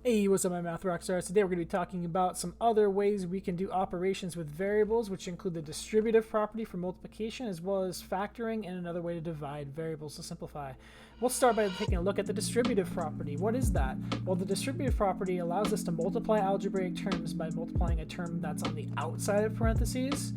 Hey, what's up, my math rock stars? Today we're going to be talking about some other ways we can do operations with variables, which include the distributive property for multiplication, as well as factoring and another way to divide variables to simplify. We'll start by taking a look at the distributive property. What is that? Well, the distributive property allows us to multiply algebraic terms by multiplying a term that's on the outside of parentheses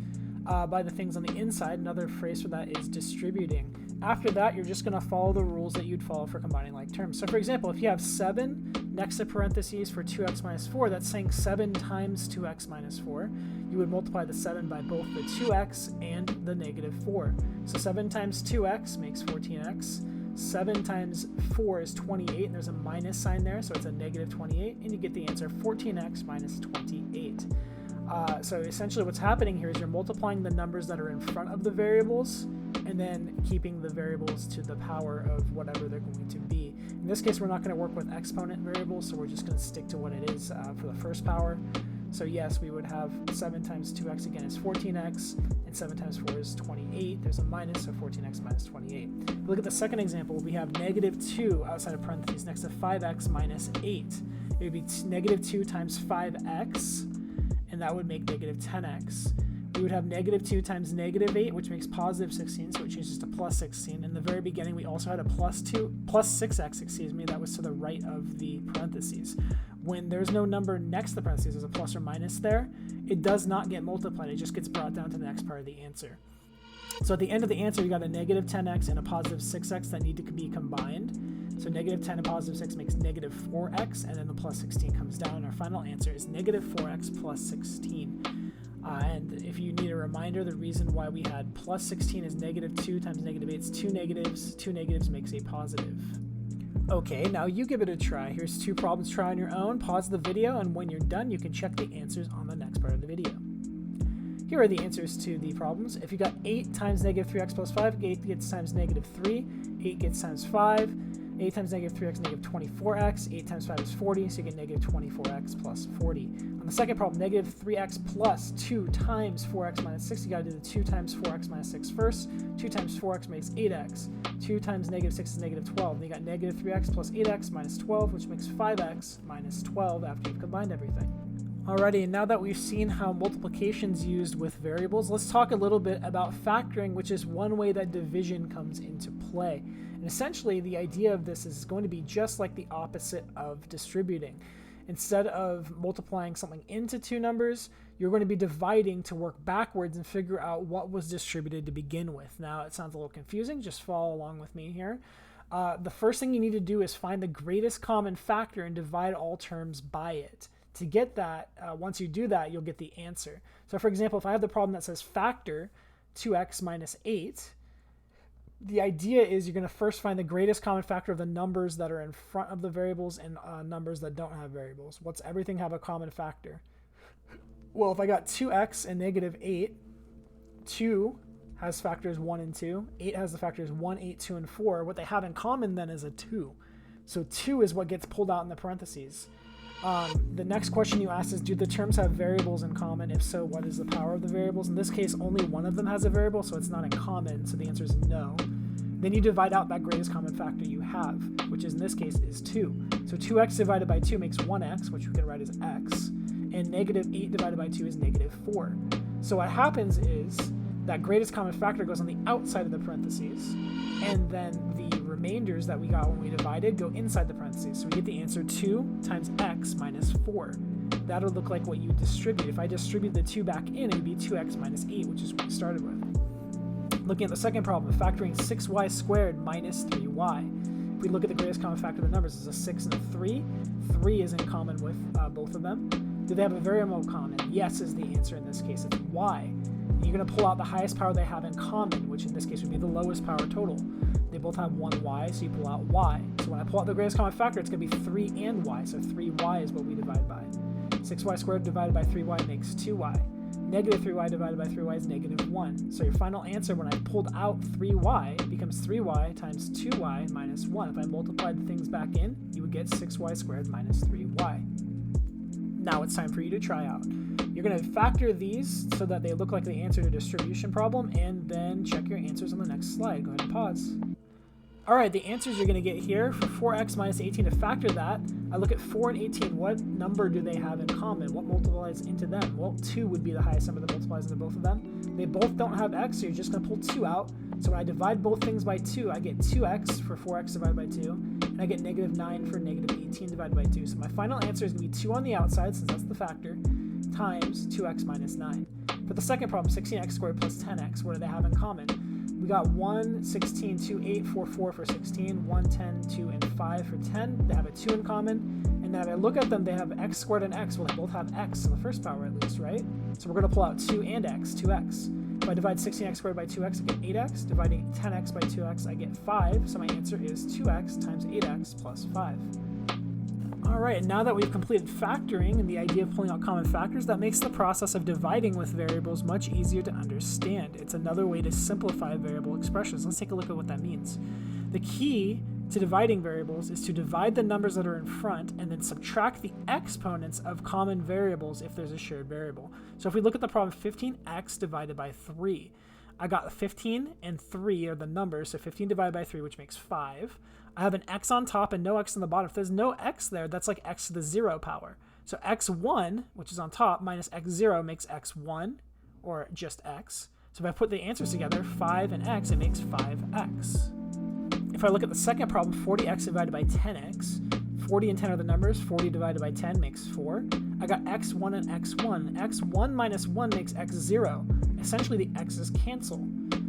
by the things on the inside. Another phrase for that is distributing. After that, you're just going to follow the rules that you'd follow for combining like terms. So for example, if you have 7 next to parentheses for 2x minus 4, that's saying 7 times 2x minus 4. You would multiply the 7 by both the 2x and the negative 4. So 7 times 2x makes 14x. 7 times 4 is 28, and there's a minus sign there, so it's a negative 28, and you get the answer 14x minus 28. So essentially what's happening here is you're multiplying the numbers that are in front of the variables and then keeping the variables to the power of whatever they're going to be. In this case, we're not going to work with exponent variables, so we're just going to stick to what it is for the first power. So yes, we would have 7 times 2x again is 14x, and 7 times 4 is 28. There's a minus, so 14x minus 28. If we look at the second example, we have negative 2 outside of parentheses next to 5x minus 8. It would be negative 2 times 5x, and that would make negative 10x. We would have negative 2 times negative 8, which makes positive 16, so it changes to plus 16. In the very beginning, we also had a plus 6x, excuse me, that was to the right of the parentheses. When there's no number next to the parentheses, there's a plus or minus there, it does not get multiplied, it just gets brought down to the next part of the answer. So at the end of the answer, you got a negative 10x and a positive 6x that need to be combined. So negative 10 and positive 6 makes negative 4x, and then the plus 16 comes down, and our final answer is negative 4x plus 16. And if you need a reminder, the reason why we had plus 16 is negative 2 times negative 8 is 2 negatives. 2 negatives makes a positive. Okay, now you give it a try. Here's 2 problems to try on your own. Pause the video, and when you're done, you can check the answers on the next part of the video. Here are the answers to the problems. If you got 8 times negative 3x plus 5, 8 gets times negative 3, 8 gets times 5, 8 times negative 3x, negative 24x, 8 times 5 is 40, so you get negative 24x plus 40. On the second problem, negative 3x plus 2 times 4x minus 6, you got to do the 2 times 4x minus 6 first. 2 times 4x makes 8x. 2 times negative 6 is negative 12. Then you got negative 3x plus 8x minus 12, which makes 5x minus 12 after you've combined everything. Alrighty, and now that we've seen how multiplication is used with variables, let's talk a little bit about factoring, which is one way that division comes into play. And essentially, the idea of this is going to be just like the opposite of distributing. Instead of multiplying something into 2 numbers, you're going to be dividing to work backwards and figure out what was distributed to begin with. Now, it sounds a little confusing. Just follow along with me here. The first thing you need to do is find the greatest common factor and divide all terms by it. To get that, once you do that, you'll get the answer. So for example, if I have the problem that says factor 2x minus 8, the idea is you're going to first find the greatest common factor of the numbers that are in front of the variables and numbers that don't have variables. What's everything have a common factor? Well, if I got 2x and negative 8, 2 has factors 1 and 2. 8 has the factors 1, 8, 2, and 4. What they have in common then is a 2. So 2 is what gets pulled out in the parentheses. The next question you ask is, do the terms have variables in common? If so, what is the power of the variables? In this case, only one of them has a variable, so it's not in common, so the answer is no. Then you divide out that greatest common factor you have, which is in this case is 2. So 2x divided by 2 makes 1x, which we can write as x, and negative 8 divided by 2 is negative 4. So what happens is that greatest common factor goes on the outside of the parentheses, and then the remainders that we got when we divided go inside the parentheses. So we get the answer 2 times x minus 4. That'll look like what you distribute. If I distribute the 2 back in, it would be 2x minus 8, which is what we started with. Looking at the second problem, factoring 6y squared minus 3y. If we look at the greatest common factor of the numbers, it's a 6 and a 3. 3 is in common with both of them. Do they have a variable in common? Yes is the answer in this case. It's y. You're going to pull out the highest power they have in common, which in this case would be the lowest power total. They both have 1y, so you pull out y. So when I pull out the greatest common factor, it's going to be 3 and y, so 3y is what we divide by. 6y squared divided by 3y makes 2y. Negative 3y divided by 3y is negative 1. So your final answer when I pulled out 3y becomes 3y times 2y minus 1. If I multiplied the things back in, you would get 6y squared minus 3y. Now it's time for you to try out. You're going to factor these so that they look like the answer to a distribution problem, and then check your answers on the next slide. Go ahead and pause. All right, the answers you're going to get here for 4x minus 18. To factor that, I look at 4 and 18. What number do they have in common? What multiplies into them? Well, 2 would be the highest number that multiplies into both of them. They both don't have x, so you're just going to pull 2 out. So when I divide both things by 2, I get 2x for 4x divided by 2, and I get negative 9 for negative 18 divided by 2. So my final answer is going to be 2 on the outside, since that's the factor, times 2x minus 9. For the second problem, 16x squared plus 10x, what do they have in common? We got 1, 16, 2, 8, 4, 4 for 16, 1, 10, 2, and 5 for 10. They have a 2 in common. And then if I look at them, they have x squared and x. Well, they both have x in the first power at least, right? So we're going to pull out 2 and x, 2x. If I divide 16x squared by 2x, I get 8x. Dividing 10x by 2x, I get 5. So my answer is 2x times 8x plus 5. All right, and now that we've completed factoring and the idea of pulling out common factors, that makes the process of dividing with variables much easier to understand. It's another way to simplify variable expressions. Let's take a look at what that means. The key to dividing variables is to divide the numbers that are in front and then subtract the exponents of common variables if there's a shared variable. So if we look at the problem, 15x divided by 3. I got 15 and 3 are the numbers, so 15 divided by 3, which makes 5. I have an x on top and no x on the bottom. If there's no x there, that's like x to the 0 power. So x1, which is on top, minus x0 makes x1, or just x. So if I put the answers together, 5 and x, it makes 5x. If I look at the second problem, 40x divided by 10x, 40 and 10 are the numbers, 40 divided by 10 makes 4. I got x1 and x1. x1 minus 1 makes x0. Essentially, the x's cancel.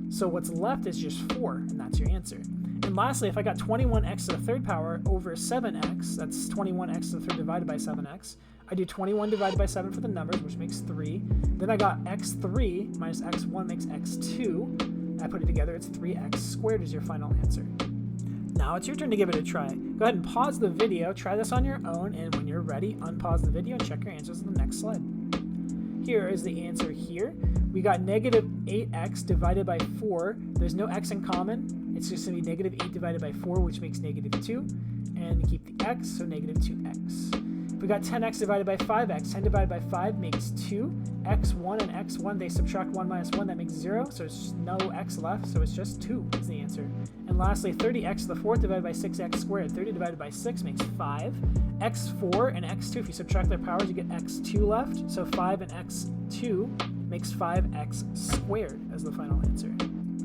So what's left is just 4, and that's your answer. And lastly, if I got 21x to the third power over 7x, that's 21x to the third divided by 7x, I do 21 divided by 7 for the numbers, which makes 3. Then I got x3 minus x1 makes x2. I put it together, it's 3x squared is your final answer. Now it's your turn to give it a try. Go ahead and pause the video, try this on your own, and when you're ready, unpause the video and check your answers on the next slide. Here is the answer here. We got negative 8x divided by 4. There's no x in common. It's just going to be negative 8 divided by 4, which makes negative 2. And keep the x, so negative 2x. If we got 10x divided by 5x, 10 divided by 5 makes 2. x1 and x1, they subtract 1 minus 1, that makes 0. So it's no x left, so it's just 2 is the answer. And lastly, 30x to the fourth divided by 6x squared. 30 divided by 6 makes 5. x4 and x2, if you subtract their powers, you get x2 left. So 5 and x2 makes 5x squared as the final answer.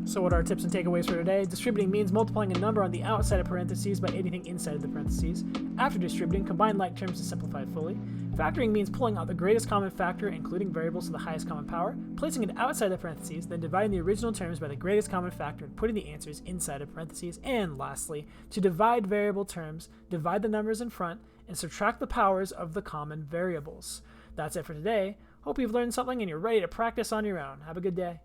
So what are our tips and takeaways for today? Distributing means multiplying a number on the outside of parentheses by anything inside of the parentheses. After distributing, combine like terms to simplify fully. Factoring means pulling out the greatest common factor, including variables to the highest common power, placing it outside the parentheses, then dividing the original terms by the greatest common factor and putting the answers inside of parentheses. And lastly, to divide variable terms, divide the numbers in front and subtract the powers of the common variables. That's it for today. Hope you've learned something and you're ready to practice on your own. Have a good day.